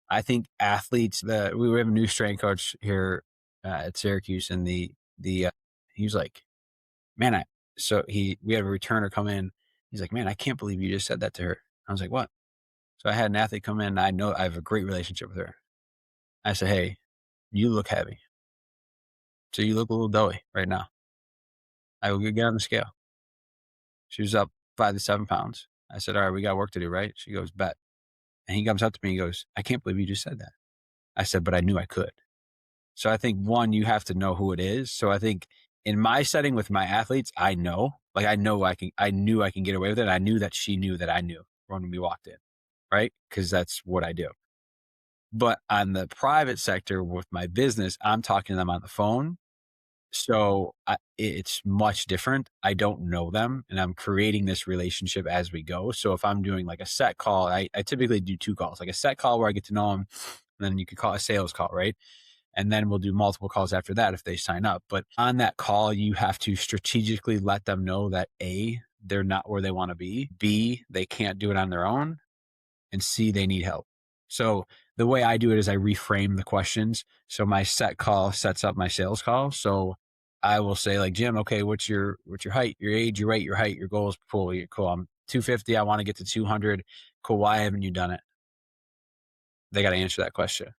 I think athletes we have a new strength coach here at Syracuse, and he was like, man, we had a returner come in. He's like, man, I can't believe you just said that to her. I was like, what? So I had an athlete come in, and I know I have a great relationship with her. I said, "Hey, you look heavy. So you look a little doughy right now. I will get on the scale." She was up 5 to 7 pounds. I said, "All right, we got work to do, right?" She goes, "Bet." And he comes up to me and goes, "I can't believe you just said that." I said, "But I knew I could." So I think one, you have to know who it is. So I think in my setting with my athletes, I know, like I knew I can get away with it. I knew that she knew that I knew when we walked in, right? Because that's what I do. But on the private sector with my business, I'm talking to them on the phone. So it's much different. I don't know them and I'm creating this relationship as we go. So if I'm doing like a set call, I typically do 2 calls, like a set call where I get to know them. And then you could call a sales call, right? And then we'll do multiple calls after that if they sign up. But on that call, you have to strategically let them know that A, they're not where they want to be. B, they can't do it on their own. And C, they need help. So the way I do it is I reframe the questions. So my set call sets up my sales call. So I will say like, Jim, okay, what's your height, your age, your weight, your height, your goals? Cool. Cool. I'm 250. I want to get to 200. Cool. Why haven't you done it? They got to answer that question.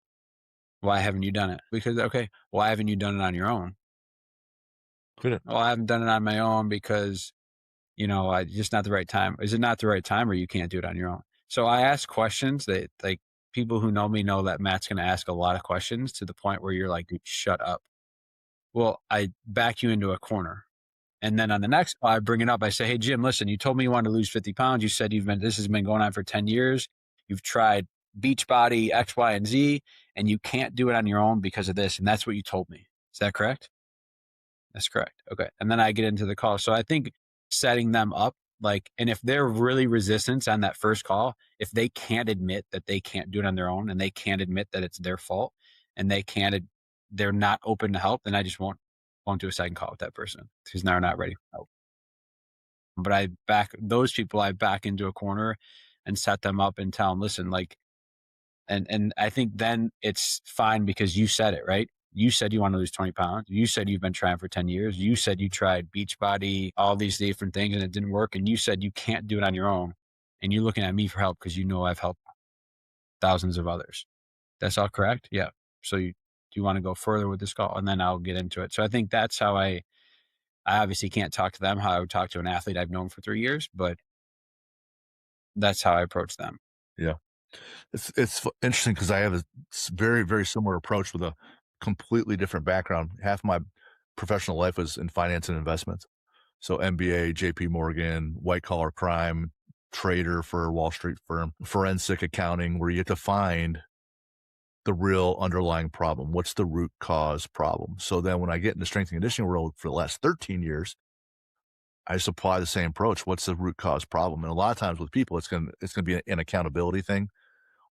Why haven't you done it? Because, okay, why haven't you done it on your own? Couldn't. Well, I haven't done it on my own because, I just not the right time. Is it not the right time or you can't do it on your own? So I ask questions that like people who know me know that Matt's going to ask a lot of questions to the point where you're like, dude, shut up. Well, I back you into a corner. And then on the next call, I bring it up. I say, hey, Jim, listen, you told me you wanted to lose 50 pounds. You said this has been going on for 10 years. You've tried Beachbody, X, Y, and Z, and you can't do it on your own because of this. And that's what you told me. Is that correct? That's correct. Okay. And then I get into the call. So I think setting them up, and if they're really resistant on that first call, if they can't admit that they can't do it on their own and they can't admit that it's their fault and they're not open to help, then I just won't do a second call with that person because they're not ready for help. But I back into a corner and set them up and tell them, listen, and I think then it's fine because you said it, right? You said you want to lose 20 pounds. You said you've been trying for 10 years. You said you tried Beachbody, all these different things, and it didn't work. And you said you can't do it on your own. And you're looking at me for help because you know I've helped thousands of others. That's all correct? Yeah. So do you want to go further with this call? And then I'll get into it. So I think that's how I obviously can't talk to them how I would talk to an athlete I've known for 3 years, but that's how I approach them. Yeah. It's interesting because I have a very, very similar approach with a completely different background. Half my professional life was in finance and investments. So MBA, JP Morgan, white collar crime, trader for a Wall Street firm, forensic accounting, where you get to find the real underlying problem. What's the root cause problem? So then when I get in the strength and conditioning world for the last 13 years, I just apply the same approach. What's the root cause problem? And a lot of times with people, it's gonna be an accountability thing.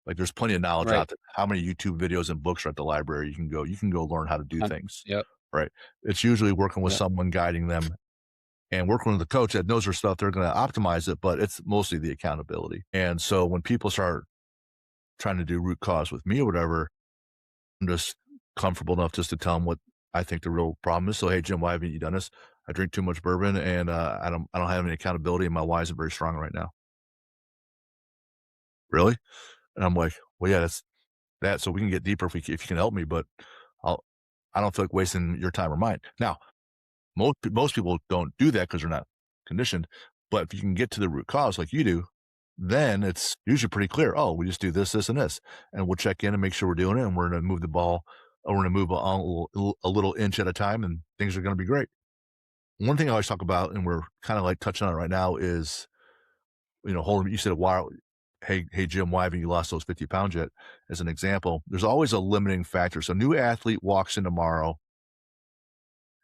Like there's plenty of knowledge Right. out there. How many YouTube videos and books are at the library? You can go learn how to do things. Yep. Right. It's usually working with Yep. someone guiding them and working with a coach that knows their stuff. They're going to optimize it, but it's mostly the accountability. And so when people start trying to do root cause with me or whatever, I'm just comfortable enough just to tell them what I think the real problem is. So, hey, Jim, why haven't you done this? I drink too much bourbon and I don't have any accountability and my why isn't very strong right now. Really? And I'm like, well, yeah, that's that. So we can get deeper if you can help me, but I'll, I don't feel like wasting your time or mine. Now, most people don't do that because they're not conditioned. But if you can get to the root cause like you do, then it's usually pretty clear. Oh, we just do this, this, and this, and we'll check in and make sure we're doing it, and we're going to move the ball, or we're going to move a little inch at a time, and things are going to be great. One thing I always talk about, and we're kind of like touching on it right now, is holding. You said, "Why? Hey, Jim, why haven't you lost those 50 pounds yet?" As an example, there's always a limiting factor. So, a new athlete walks in tomorrow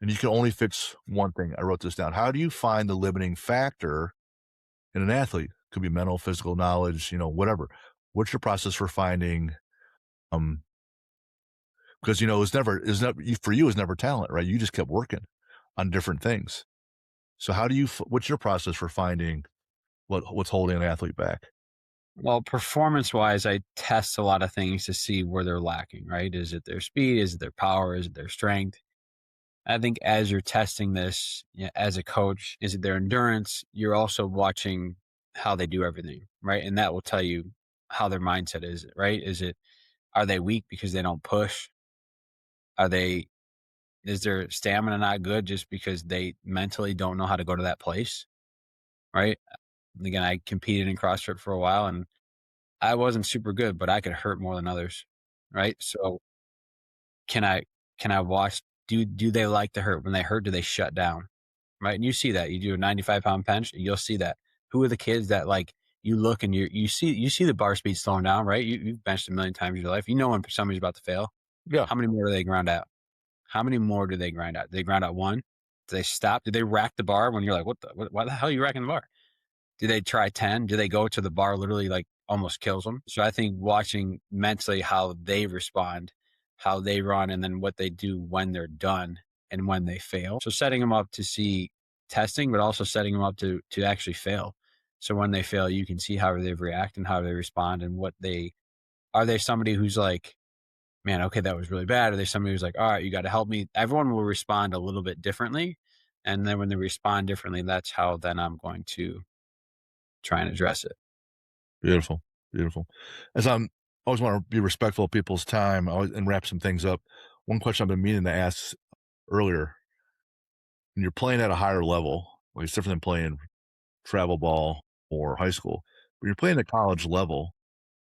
and you can only fix one thing. I wrote this down. How do you find the limiting factor in an athlete? Could be mental, physical knowledge, whatever. What's your process for finding, um, because, it's never, for you, it's never talent, right? You just kept working on different things. So what's your process for finding what's holding an athlete back? Well, performance wise, I test a lot of things to see where they're lacking, right? Is it their speed? Is it their power? Is it their strength? I think as you're testing this as a coach, is it their endurance? You're also watching how they do everything, right? And that will tell you. how their mindset is, right? Are they weak because they don't push? Are they is their stamina not good just because they mentally don't know how to go to that place, right? Again, I competed in CrossFit for a while and I wasn't super good, but I could hurt more than others, right? So can I can I watch do they like to hurt? When they hurt, do they shut down? Right? And you see that. You do a 95-pound bench, you'll see that. Who are the kids that like you look and you see the bar speed slowing down, right? You've benched a million times in your life. You know when somebody's about to fail. Yeah. How many more do they ground out? How many more do they grind out? Do they grind out one? Do they stop? Do they rack the bar when you're like, why the hell are you racking the bar? Do they try 10? Do they go to the bar literally like almost kills them? So I think watching mentally how they respond, how they run, and then what they do when they're done and when they fail. So setting them up to see testing, but also setting them up to actually fail. So when they fail, you can see how they react and how they respond and what they are. They somebody who's like, man, okay, that was really bad. Are they somebody who's like, all right, you got to help me? Everyone will respond a little bit differently. And then when they respond differently, that's how then I'm going to try and address it. Beautiful. Beautiful. As I'm always want to be respectful of people's time and wrap some things up. One question I've been meaning to ask earlier, when you're playing at a higher level, like it's different than playing travel ball or high school. When you're playing at college level,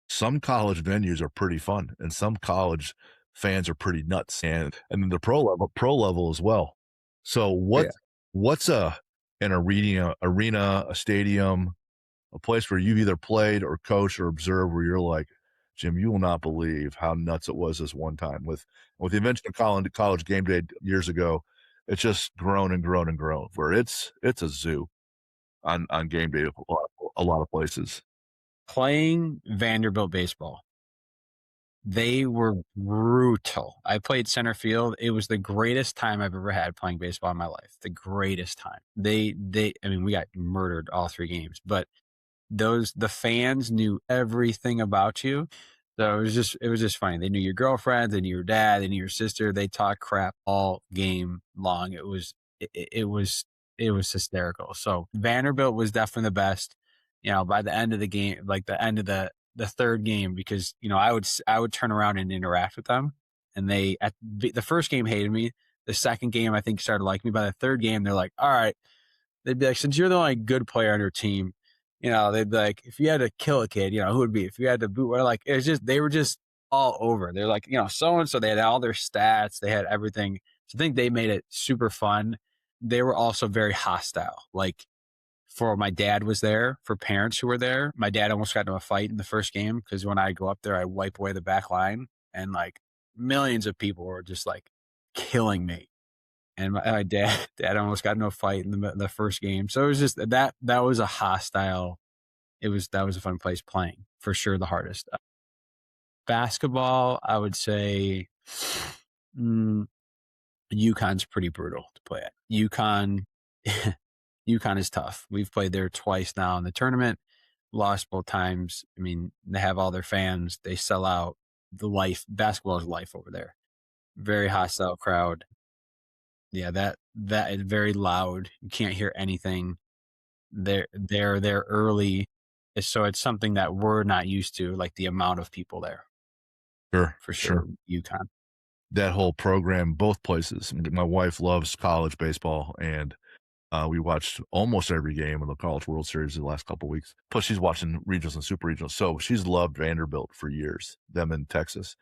some college venues are pretty fun and some college fans are pretty nuts and then the pro level as well. So Yeah. what's an arena, a stadium, a place where you've either played or coached or observed where you're like, Jim, you will not believe how nuts it was this one time with the invention of college game day years ago. It's just grown and grown and grown where it's a zoo on game day a lot of places. Playing Vanderbilt baseball, they were brutal. I played center field. It was the greatest time I've ever had playing baseball in my life. The greatest time. I mean, we got murdered all 3 games, but the fans knew everything about you. So it was just funny. They knew your girlfriend, they knew your dad, they knew your sister. They talked crap all game long. It was hysterical. So Vanderbilt was definitely the best. By the end of the game, like the end of the third game, because I would turn around and interact with them, and they at the first game hated me. The second game I think started liking me. By the third game, they're like, all right. They'd be like, since you're the only good player on your team, they'd be like, if you had to kill a kid, who would be? If you had to boot, or like, it's just, they were just all over. They're like, so and so, they had all their stats, they had everything. So I think they made it super fun. They were also very hostile. Like, for my dad was there, for parents who were there, my dad almost got into a fight in the first game because when I go up there, I wipe away the back line and like millions of people were just like killing me. And my dad almost got into a fight in the first game. So it was just that was a hostile. That was a fun place playing for sure. The hardest basketball, I would say, UConn's pretty brutal to play at. UConn is tough. We've played there twice now in the tournament, lost both times. I mean, they have all their fans. They sell out. Basketball is life over there. Very hostile crowd. Yeah, that is very loud. You can't hear anything. They're early, so it's something that we're not used to, like the amount of people there. Sure, For sure. sure, UConn. That whole program, both places. My wife loves college baseball, and we watched almost every game of the College World Series the last couple of weeks. Plus, she's watching regionals and super regionals, so she's loved Vanderbilt for years. Them in Texas,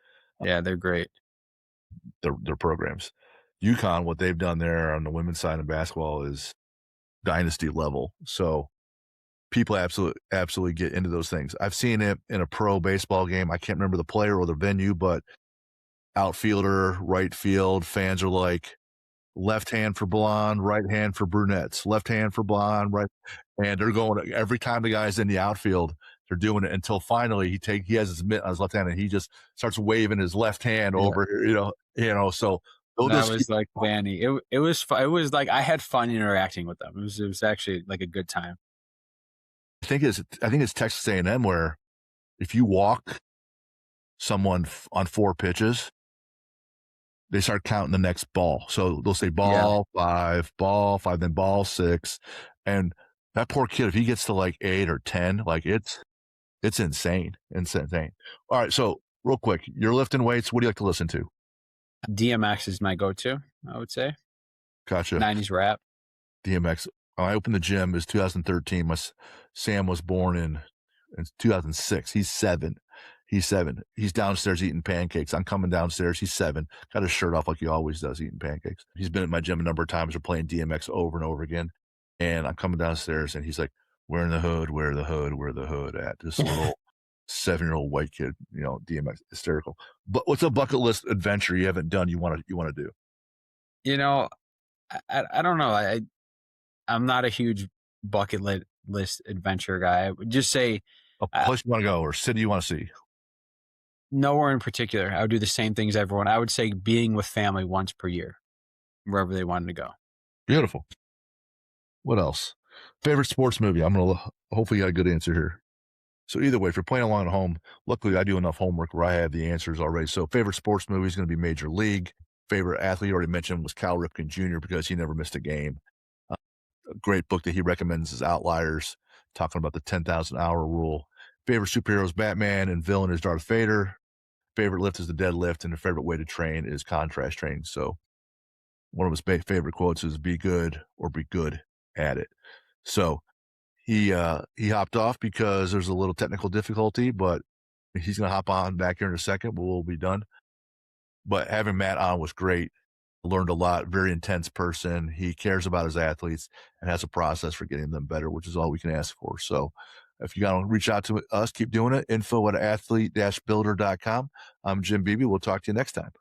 Yeah, they're great. their programs. UConn, what they've done there on the women's side of basketball is dynasty level. So people absolutely get into those things. I've seen it in a pro baseball game. I can't remember the player or the venue, but outfielder, right field, fans are like, left hand for blonde, right hand for brunettes, left hand for blonde, right. And they're going every time the guy's in the outfield, they're doing it until finally he has his mitt on his left hand and he just starts waving his left hand Yeah, over, so they'll that just keep, was like Vanny. It was it was like I had fun interacting with them. It was actually like a good time. I think it's Texas A&M where if you walk someone on 4 pitches, they start counting the next ball. So they'll say Yeah, ball 5, then ball 6. And that poor kid, if he gets to like 8 or 10, like It's insane. It's insane. All right, so real quick, you're lifting weights. What do you like to listen to? DMX is my go-to, I would say. Gotcha. 90s rap. DMX. I opened the gym is 2013. Sam was born in 2006. He's 7. He's 7. He's downstairs eating pancakes. I'm coming downstairs. He's 7. Got his shirt off like he always does, eating pancakes. He's been at my gym a number of times. We're playing DMX over and over again. And I'm coming downstairs and he's like, "Where in the hood? Where the hood? Where the hood at?" This little 7-year-old white kid, DMX, hysterical. But what's a bucket list adventure you haven't done you wanna do? You know, I don't know. I'm not a huge list adventure guy. I would just say A place you wanna go or city you wanna see? nowhere in particular. I would do the same things everyone. I would say being with family once per year, wherever they wanted to go. Beautiful. What else? Favorite sports movie? Hopefully you got a good answer here. So either way, if you're playing along at home, luckily I do enough homework where I have the answers already. So favorite sports movie is going to be Major League. Favorite athlete you already mentioned was Cal Ripken Jr. because he never missed a game. A great book that he recommends is Outliers, talking about the 10,000-hour rule. Favorite superhero is Batman and villain is Darth Vader. Favorite lift is the deadlift, and the favorite way to train is contrast training. So one of his favorite quotes is "Be good or be good at it." So he hopped off because there's a little technical difficulty, but he's gonna hop on back here in a second, but we'll be done. But having Matt on was great. Learned a lot, very intense person. He cares about his athletes and has a process for getting them better, which is all we can ask for. So if you gotta reach out to us, keep doing it. Info@athlete-builder.com. I'm Jim Beebe. We'll talk to you next time.